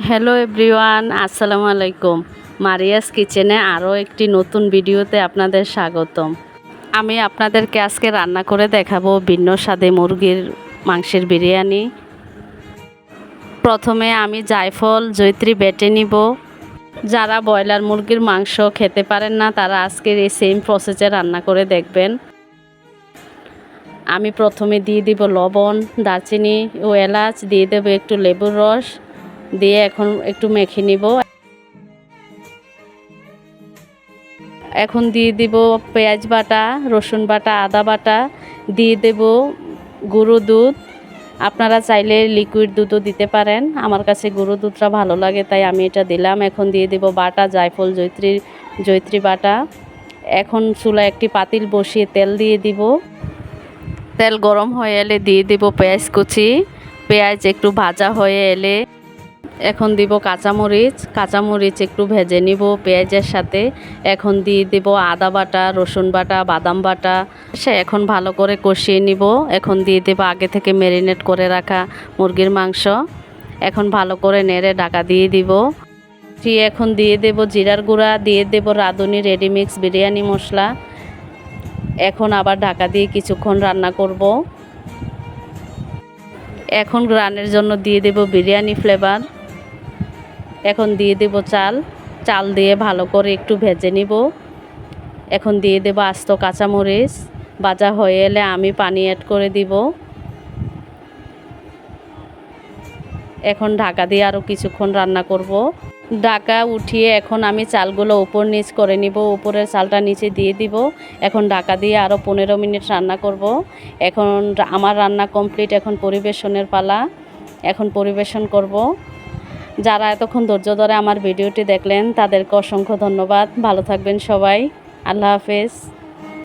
Hello everyone, আসসালামু আলাইকুম। Maria's কিচেনে আরও একটি নতুন ভিডিওতে আপনাদের স্বাগতম। আমি আপনাদেরকে আজকে রান্না করে দেখাবো ভিন্ন স্বাদে মুরগির মাংসের বিরিয়ানি। প্রথমে আমি জায়ফল জয়িত্রী বেটে নিব। যারা ব্রয়লার মুরগির মাংস খেতে পারেন না তারা আজকের এই সেম প্রসেসে রান্না করে দেখবেন। আমি প্রথমে দিয়ে দিব লবণ, দারচিনি ও এলাচ, দিয়ে দেবো একটু লেবুর রস, দিয়ে এখন একটু মেখে নিব। এখন দিয়ে দিব পেঁয়াজ বাটা, রসুন বাটা, আদা বাটা, দিয়ে দেব গুঁড়ো দুধ। আপনারা চাইলে লিকুইড দুধও দিতে পারেন, আমার কাছে গুঁড়ো দুধটা ভালো লাগে তাই আমি এটা দিলাম। এখন দিয়ে দেব বাটা জায়ফল জয়িত্রী বাটা। এখন চুলায় একটি পাতিল বসিয়ে তেল দিয়ে দিব। তেল গরম হয়ে এলে দিয়ে দেব পেঁয়াজ কুচি। পেঁয়াজ একটু ভাজা হয়ে এলে এখন দিব কাঁচামরিচ একটু ভেজে নিব পেঁয়াজের সাথে। এখন দিয়ে দিব আদা বাটা, রসুন বাটা, বাদাম বাটা। এখন ভালো করে কষিয়ে নিব। এখন দিয়ে দেব আগে থেকে ম্যারিনেট করে রাখা মুরগির মাংস। এখন ভালো করে নেড়ে ঢাকা দিয়ে দিব। এখন দিয়ে দেব জিরার গুঁড়া, দিয়ে দেব রাঁধুনি রেডিমিক্স বিরিয়ানি মশলা। এখন আবার ঢাকা দিয়ে কিছুক্ষণ রান্না করব। এখন রান্নার জন্য দিয়ে দেব বিরিয়ানি ফ্লেভার। এখন দিয়ে দেব চাল দিয়ে ভালো করে একটু ভেজে নিব। এখন দিয়ে দেব আস্ত কাঁচামরিচ। ভাজা হয়ে এলে আমি পানি অ্যাড করে দিব। এখন ঢাকা দিয়ে আরও কিছুক্ষণ রান্না করব। ঢাকা উঠিয়ে এখন আমি চালগুলো উপর নিচ করে নিব। উপরের চালটা নিচে দিয়ে দিব। এখন ঢাকা দিয়ে আরও 15 মিনিট রান্না করব। এখন আমার রান্না কমপ্লিট। এখন পরিবেশনের পালা। এখন পরিবেশন করব। যারা এতক্ষণ ধৈর্য ধরে আমার ভিডিওটি দেখলেন তাদেরকে অসংখ্য ধন্যবাদ। ভালো থাকবেন সবাই। আল্লাহ হাফেজ।